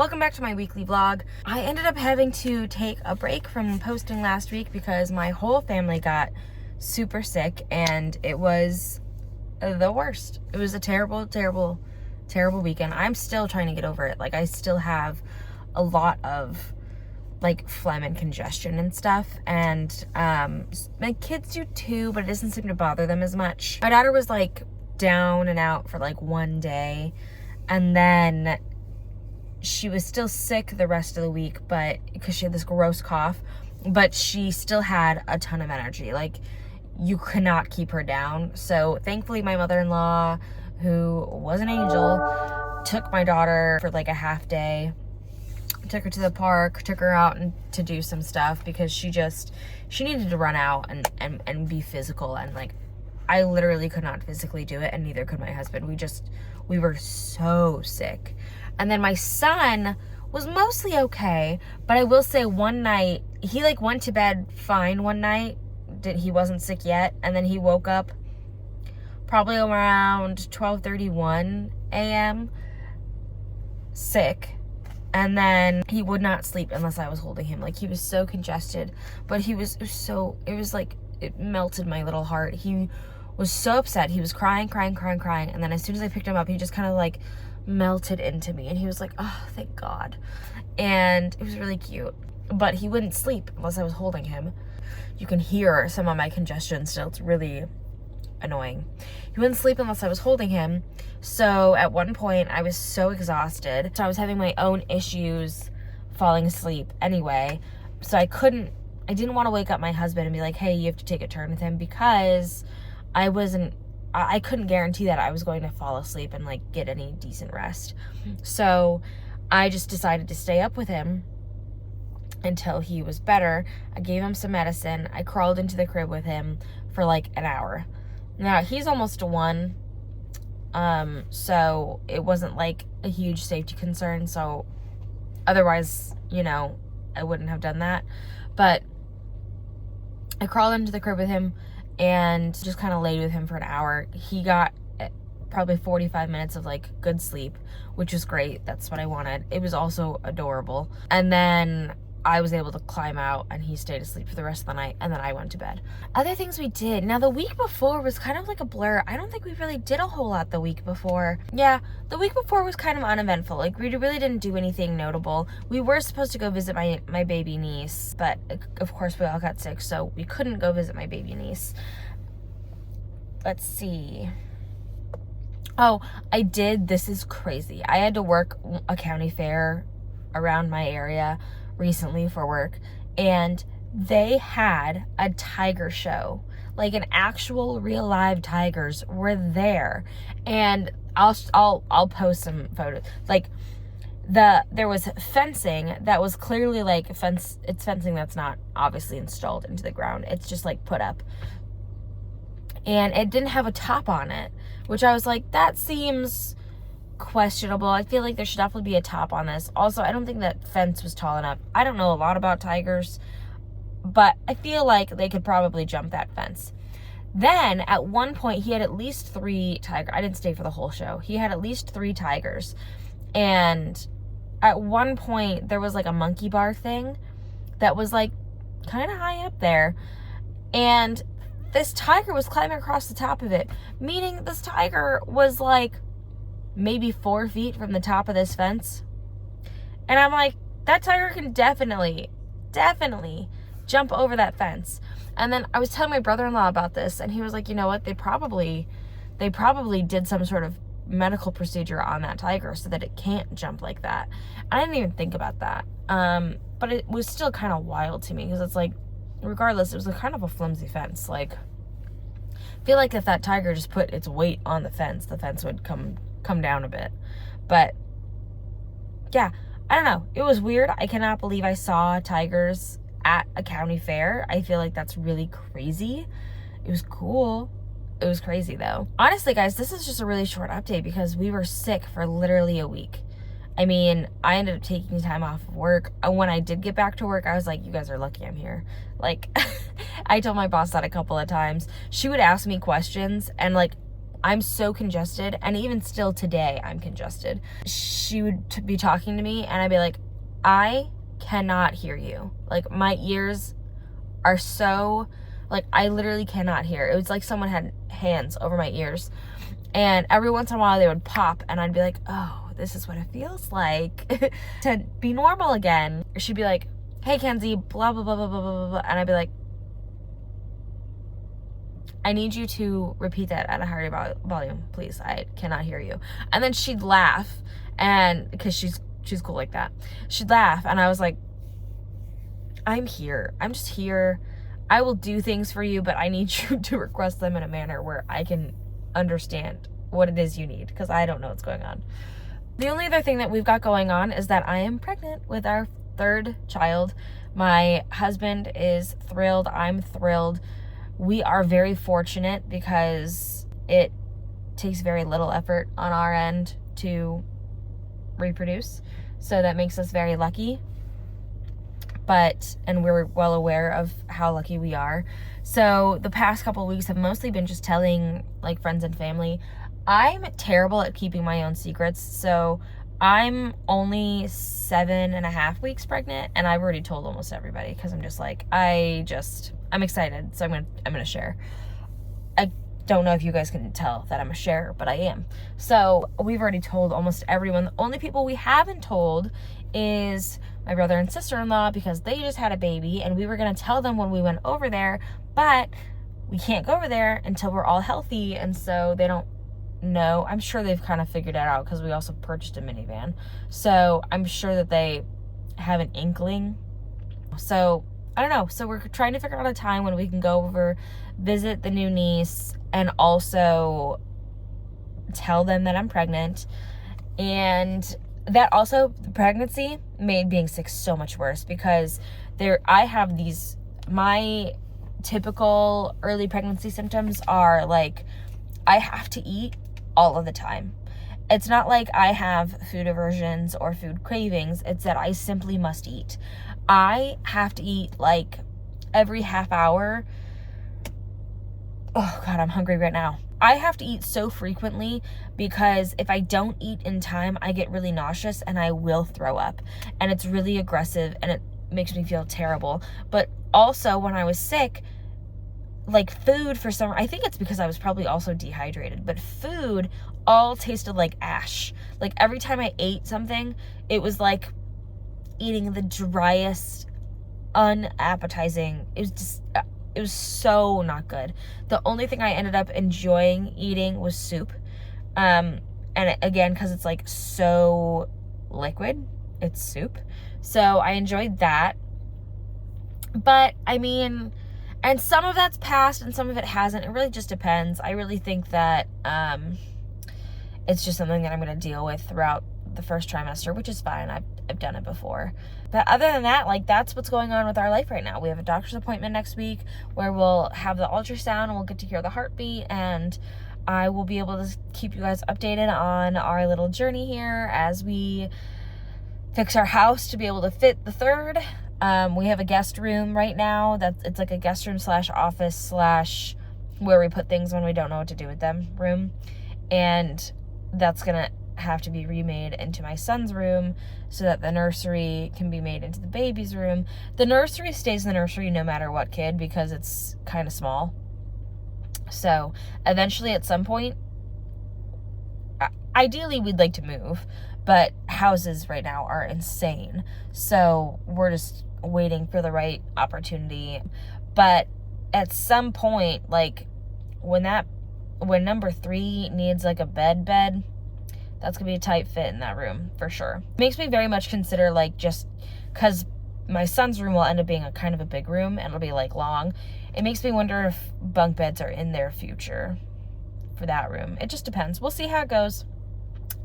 Welcome back to my weekly vlog. I ended up having to take a break from posting last week because my whole family got super sick and it was the worst. It was a terrible weekend. I'm still trying to get over it. Like, I still have a lot of like phlegm and congestion and stuff, and my kids do too, but it doesn't seem to bother them as much. My daughter was like down and out for like one day, and then she was still sick the rest of the week, but because she had this gross cough, but she still had a ton of energy. Like, you could not keep her down. So thankfully my mother-in-law, who was an angel, took my daughter for like a half day, took her to the park, took her out and to do some stuff because she needed to run out and be physical. And like, I literally could not physically do it, and neither could my husband. We were so sick. And then my son was mostly okay, but I will say one night, he like went to bed fine one night. He wasn't sick yet, and then he woke up probably around 12:31 a.m. sick. And then he would not sleep unless I was holding him. Like, he was so congested, but it was like, it melted my little heart. He was so upset. He was crying. And then as soon as I picked him up, he just kind of like melted into me. And he was like, oh, thank God. And it was really cute. But he wouldn't sleep unless I was holding him. You can hear some of my congestion still. It's really annoying. He wouldn't sleep unless I was holding him. So at one point I was so exhausted. So I was having my own issues falling asleep anyway. So I didn't want to wake up my husband and be like, hey, you have to take a turn with him, because I couldn't guarantee that I was going to fall asleep and like get any decent rest. So I just decided to stay up with him until he was better. I gave him some medicine. I crawled into the crib with him for like an hour. Now, he's almost 1, so it wasn't like a huge safety concern, so otherwise, I wouldn't have done that. But I crawled into the crib with him and just kind of laid with him for an hour. He got probably 45 minutes of like good sleep, which was great. That's what I wanted. It was also adorable. And then I was able to climb out, and he stayed asleep for the rest of the night, and then I went to bed. Other things we did. Now, the week before was kind of like a blur. I don't think we really did a whole lot the week before. Yeah, the week before was kind of uneventful. Like, we really didn't do anything notable. We were supposed to go visit my baby niece, but of course we all got sick, so we couldn't go visit my baby niece. Let's see. Oh, I did. This is crazy. I had to work a county fair around my area recently for work, and they had a tiger show. Like, an actual real live tigers were there, and I'll post some photos. Like, there was fencing that was clearly like it's fencing that's not obviously installed into the ground. It's just like put up, and it didn't have a top on it, which I was like, that seems questionable. I feel like there should definitely be a top on this. Also, I don't think that fence was tall enough. I don't know a lot about tigers, but I feel like they could probably jump that fence. Then at one point he had at least 3 tigers. I didn't stay for the whole show. He had at least 3 tigers, and at one point there was like a monkey bar thing that was like kind of high up there, and this tiger was climbing across the top of it, meaning this tiger was like maybe 4 feet from the top of this fence. And I'm like, that tiger can definitely jump over that fence. And then I was telling my brother-in-law about this, and he was like, you know what, they probably did some sort of medical procedure on that tiger so that it can't jump like that. I didn't even think about that. But it was still kind of wild to me, because it's like, regardless, it was kind of a flimsy fence. Like, I feel like if that tiger just put its weight on the fence would come down a bit. But yeah, I don't know. It was weird. I cannot believe I saw tigers at a county fair. I feel like that's really crazy. It was cool. It was crazy though. Honestly, guys, this is just a really short update because we were sick for literally a week. I mean, I ended up taking time off of work. When I did get back to work, I was like, you guys are lucky I'm here. Like, I told my boss that a couple of times. She would ask me questions, and like, I'm so congested, and even still today, I'm congested. She would be talking to me, and I'd be like, I cannot hear you. Like, my ears are so, like, I literally cannot hear. It was like someone had hands over my ears. And every once in a while, they would pop, and I'd be like, oh, this is what it feels like to be normal again. She'd be like, hey, Kenzie, blah, blah, blah, blah, blah, blah, blah. And I'd be like, I need you to repeat that at a higher volume, please. I cannot hear you. And then she'd laugh, and because she's cool like that. She'd laugh, and I was like, I'm here. I'm just here. I will do things for you, but I need you to request them in a manner where I can understand what it is you need, because I don't know what's going on. The only other thing that we've got going on is that I am pregnant with our third child. My husband is thrilled. I'm thrilled. We are very fortunate because it takes very little effort on our end to reproduce. So that makes us very lucky. And we're well aware of how lucky we are. So the past couple of weeks have mostly been just telling like friends and family. I'm terrible at keeping my own secrets. So I'm only 7.5 weeks pregnant, and I've already told almost everybody because I'm just like, I'm excited. So I'm gonna share. I don't know if you guys can tell that I'm a sharer, but I am. So we've already told almost everyone. The only people we haven't told is my brother and sister-in-law, because they just had a baby, and we were going to tell them when we went over there, but we can't go over there until we're all healthy, and so they don't know. I'm sure they've kind of figured it out because we also purchased a minivan, so I'm sure that they have an inkling. So I don't know. So we're trying to figure out a time when we can go over, visit the new niece, and also tell them that I'm pregnant. And that also, the pregnancy made being sick so much worse, because I have these, my typical early pregnancy symptoms are like, I have to eat all of the time. It's not like I have food aversions or food cravings. It's that I simply must eat. I have to eat like every half hour. Oh God, I'm hungry right now. I have to eat so frequently because if I don't eat in time, I get really nauseous and I will throw up. And it's really aggressive and it makes me feel terrible. But also when I was sick, like food for some, I think it's because I was probably also dehydrated, but food all tasted like ash. Like every time I ate something, it was like eating the driest, unappetizing. It was so not good. The only thing I ended up enjoying eating was soup. And again, because it's like so liquid, it's soup. So I enjoyed that. But I mean, and some of that's passed and some of it hasn't. It really just depends. I really think that it's just something that I'm going to deal with throughout the first trimester, which is fine. I've done it before. But other than that, like, that's what's going on with our life right now. We have a doctor's appointment next week where we'll have the ultrasound and we'll get to hear the heartbeat, and I will be able to keep you guys updated on our little journey here as we fix our house to be able to fit the third. We have a guest room right now. It's like a guest room / office / where we put things when we don't know what to do with them room. And that's going to have to be remade into my son's room so that the nursery can be made into the baby's room. The nursery stays the nursery no matter what, kid, because it's kind of small. So eventually at some point, ideally we'd like to move, but houses right now are insane. So we're just waiting for the right opportunity. But at some point, like when number 3 needs like a bed, that's gonna be a tight fit in that room for sure. It makes me very much consider, like, just because my son's room will end up being a kind of a big room and it'll be like long. It makes me wonder if bunk beds are in their future for that room. It just depends. We'll see how it goes.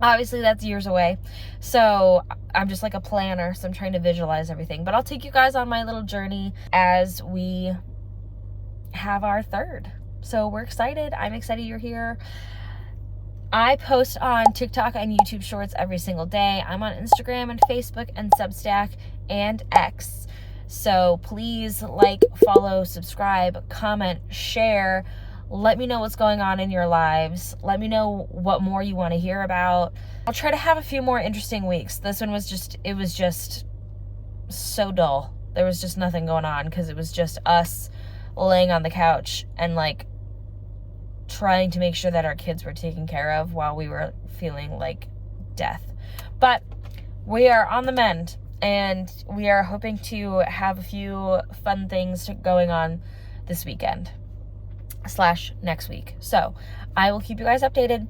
Obviously that's years away. So I'm just like a planner. So I'm trying to visualize everything, but I'll take you guys on my little journey as we have our third. So we're excited. I'm excited you're here. I post on TikTok and YouTube Shorts every single day. I'm on Instagram and Facebook and Substack and X. So please like, follow, subscribe, comment, share. Let me know what's going on in your lives. Let me know what more you want to hear about. I'll try to have a few more interesting weeks. This one was just so dull. There was just nothing going on because it was just us laying on the couch and like trying to make sure that our kids were taken care of while we were feeling like death. But we are on the mend, and we are hoping to have a few fun things going on this weekend / next week. So I will keep you guys updated.